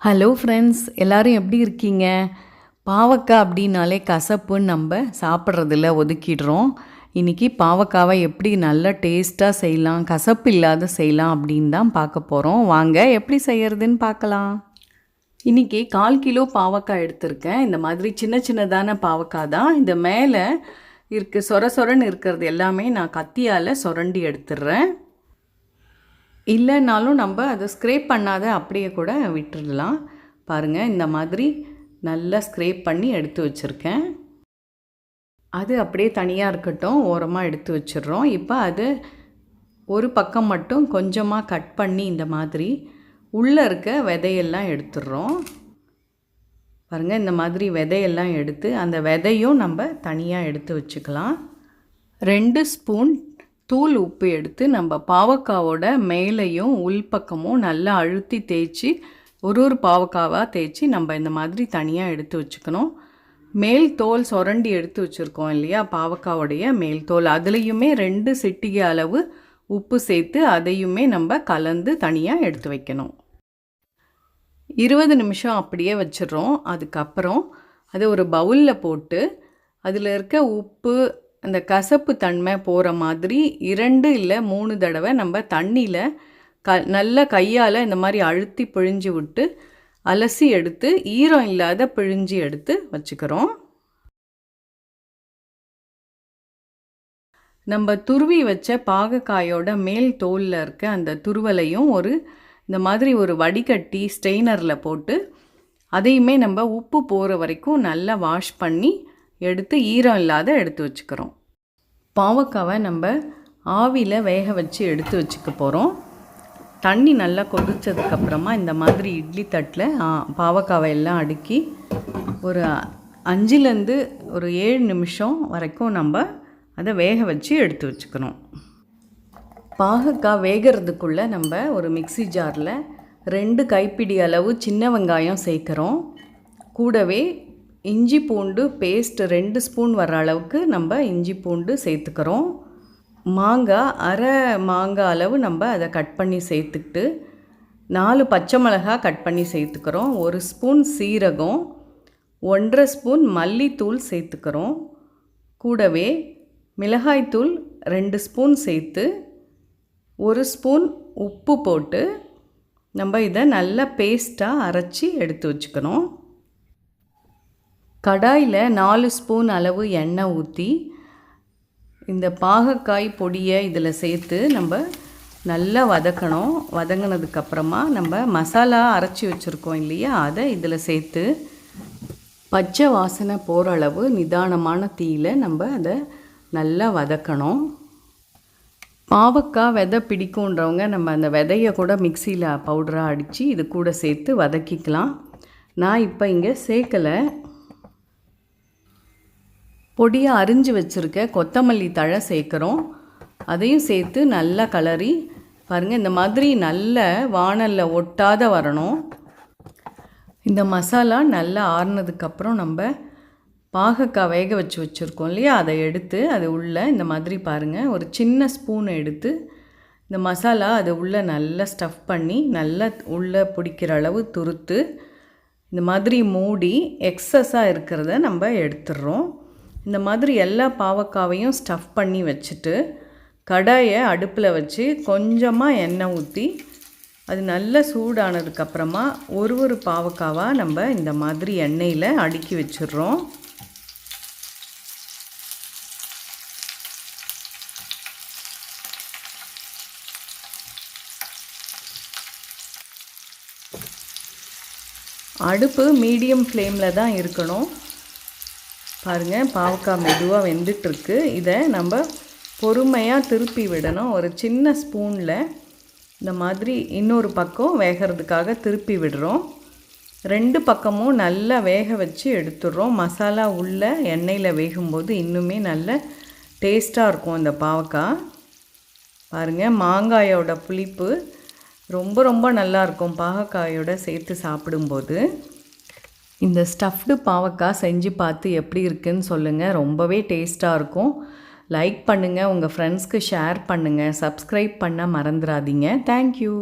Hello friends, எல்லோரும் எப்படி இருக்கீங்க? பாவக்காய் அப்படின்னாலே கசப்புன்னு நம்ம சாப்பிட்றதில்ல, ஒதுக்கிடுறோம். இன்றைக்கி பாவக்காவை எப்படி நல்லா டேஸ்ட்டாக செய்யலாம், கசப்பு இல்லாத செய்யலாம் அப்படின்னு தான் பார்க்க போகிறோம். வாங்க எப்படி செய்கிறதுன்னு பார்க்கலாம். இன்றைக்கி 1/4 கிலோ பாவக்காய் எடுத்திருக்கேன். இந்த மாதிரி சின்ன சின்னதான பாவக்காய் தான். இந்த மேலே சொரன்னு இருக்கிறது எல்லாமே நான் கத்தியால் சுரண்டி எடுத்துடுறேன். இல்லைனாலும் நம்ம அதை ஸ்க்ரேப் பண்ணாத அப்படியே கூட விட்டுடலாம். பாருங்கள், இந்த மாதிரி நல்லா ஸ்க்ரேப் பண்ணி எடுத்து வச்சுருக்கேன். அது அப்படியே தனியாக இருக்கட்டும், ஓரமாக எடுத்து வச்சிடுறோம். இப்போ அது ஒரு பக்கம் மட்டும் கொஞ்சமாக கட் பண்ணி இந்த மாதிரி உள்ளே இருக்க விதையெல்லாம் எடுத்துடுறோம். பாருங்கள், இந்த மாதிரி விதையெல்லாம் எடுத்து அந்த விதையும் நம்ம தனியாக எடுத்து வச்சுக்கலாம். 2 ஸ்பூன் தூள் உப்பு எடுத்து நம்ம பாவக்காவோட மேலேயும் உள்பக்கமும் நல்லா அழுத்தி தேய்ச்சி ஒரு பாவக்காவாக தேய்ச்சி நம்ம இந்த மாதிரி தனியாக எடுத்து வச்சுக்கணும். மேல் தோல் சுரண்டி எடுத்து வச்சுருக்கோம் இல்லையா, பாவக்காவோடைய மேல் தோல், அதுலேயுமே 2 சிட்டிகை அளவு உப்பு சேர்த்து அதையுமே நம்ம கலந்து தனியாக எடுத்து வைக்கணும். 20 நிமிஷம் அப்படியே வச்சிடுறோம். அதுக்கப்புறம் அதை ஒரு பவுலில் போட்டு அதில் இருக்க உப்பு, அந்த கசப்பு தன்மை போகிற மாதிரி 2 இல்லை 3 தடவை நம்ம தண்ணியில் நல்ல கையால் இந்த மாதிரி அழுத்தி பிழிஞ்சு விட்டு அலசி எடுத்து ஈரம் இல்லாத பிழிஞ்சு எடுத்து வச்சுக்கிறோம். நம்ம துருவி வச்ச பாகக்காயோட மேல் தோலில் இருக்க அந்த துருவலையும் இந்த மாதிரி ஒரு வடிகட்டி ஸ்ட்ரெயினரில் போட்டு அதையுமே நம்ம உப்பு போகிற வரைக்கும் நல்லா வாஷ் பண்ணி எடுத்து ஈரம் இல்லாத எடுத்து வச்சுக்கிறோம். பாவக்காவை நம்ம ஆவியில் வேக வச்சு எடுத்து வச்சுக்க போகிறோம். தண்ணி நல்லா கொதித்ததுக்கப்புறமா இந்த மாதிரி இட்லி தட்டில் பாவக்காவை எல்லாம் அடுக்கி ஒரு 5லேருந்து ஒரு 7 நிமிஷம் வரைக்கும் நம்ம அதை வேக வச்சு எடுத்து வச்சுக்கணும். பாவக்காய் வேகிறதுக்குள்ளே நம்ம ஒரு மிக்ஸி ஜாரில் 2 கைப்பிடி அளவு சின்ன வெங்காயம் சேர்க்குறோம். கூடவே இஞ்சி பூண்டு பேஸ்ட் 2 ஸ்பூன் வர அளவுக்கு நம்ம இஞ்சி பூண்டு சேர்த்துக்கிறோம். மாங்காய் அரை மாங்காய் அளவு நம்ம அதை கட் பண்ணி சேர்த்துக்கிட்டு 4 பச்சை மிளகாய் கட் பண்ணி சேர்த்துக்கிறோம். 1 ஸ்பூன் சீரகம், 1.5 ஸ்பூன் மல்லித்தூள் சேர்த்துக்கிறோம். கூடவே மிளகாய்த்தூள் 2 ஸ்பூன் சேர்த்து 1 ஸ்பூன் உப்பு போட்டு நம்ம இதை நல்லா பேஸ்ட்டாக அரைச்சி எடுத்து வச்சுக்கணும். கடாயில் 4 ஸ்பூன் அளவு எண்ணெய் ஊற்றி இந்த பாகக்காய் பொடியை இதில் சேர்த்து நம்ம நல்லா வதக்கணும். வதங்கினதுக்கப்புறமா நம்ம மசாலா அரைச்சி வச்சுருக்கோம் இல்லையா, அதை இதில் சேர்த்து பச்சை வாசனை போகிற அளவு நிதானமான தீயில் நம்ம அதை நல்லா வதக்கணும். பாவக்காய் விதை பிடிக்குன்றவங்க நம்ம அந்த விதையை கூட மிக்சியில் பவுடராக அடித்து இது கூட சேர்த்து வதக்கிக்கலாம். நான் இப்போ இங்கே சேர்க்கலை. பொடியாக அரிஞ்சு வச்சுருக்க கொத்தமல்லி தழை சேர்க்குறோம். அதையும் சேர்த்து நல்லா கலரி பாருங்கள், இந்த மாதிரி நல்ல வாணலில் ஒட்டாத வரணும். இந்த மசாலா நல்லா ஆறுனதுக்கப்புறம் நம்ம பாகக்காய் வேக வச்சுருக்கோம் இல்லையா, அதை எடுத்து அது உள்ளே இந்த மாதிரி பாருங்கள் ஒரு சின்ன ஸ்பூனை எடுத்து இந்த மசாலா அது உள்ளே நல்லா ஸ்டஃப் பண்ணி நல்லா உள்ளே பிடிக்கிற அளவு துருத்து இந்த மாதிரி மூடி எக்ஸஸாக இருக்கிறத நம்ம எடுத்துடுறோம். இந்த மாதிரி எல்லா பாவக்காவையும் ஸ்டஃப் பண்ணி வச்சுட்டு கடாயை அடுப்பில் வச்சு கொஞ்சமாக எண்ணெய் ஊற்றி அது நல்ல சூடானதுக்கப்புறமா ஒரு பாவக்காவாக நம்ம இந்த மாதிரி எண்ணெயில் அடுக்கி வச்சிடுறோம். அடுப்பு மீடியம் ஃப்ளேமில் தான் இருக்கணும். பாருங்கள், பாவக்காய் மெதுவாக வெந்துட்டுருக்கு. இதை நம்ம பொறுமையாக திருப்பி விடணும். ஒரு சின்ன ஸ்பூனில் இந்த மாதிரி இன்னொரு பக்கம் வேகிறதுக்காக திருப்பி விடுறோம். 2 பக்கமும் நல்லா வேக வச்சு எடுத்துடுறோம். மசாலா உள்ள எண்ணெயில் வேகும்போது இன்னுமே நல்ல டேஸ்ட்டாக இருக்கும் இந்த பாவக்காய். பாருங்கள், மாங்காயோட புளிப்பு ரொம்ப நல்லாயிருக்கும் பாவக்காயோட சேர்த்து சாப்பிடும்போது. இந்த ஸ்டஃப்டு பாவக்காய் செஞ்சு பார்த்து எப்படி இருக்குன்னு சொல்லுங்கள். ரொம்பவே டேஸ்ட்டாக இருக்கும். லைக் பண்ணுங்கள், உங்கள் ஃப்ரெண்ட்ஸ்க்கு ஷேர் பண்ணுங்கள், சப்ஸ்கிரைப் பண்ண மறந்துடாதீங்க. தேங்க்யூ.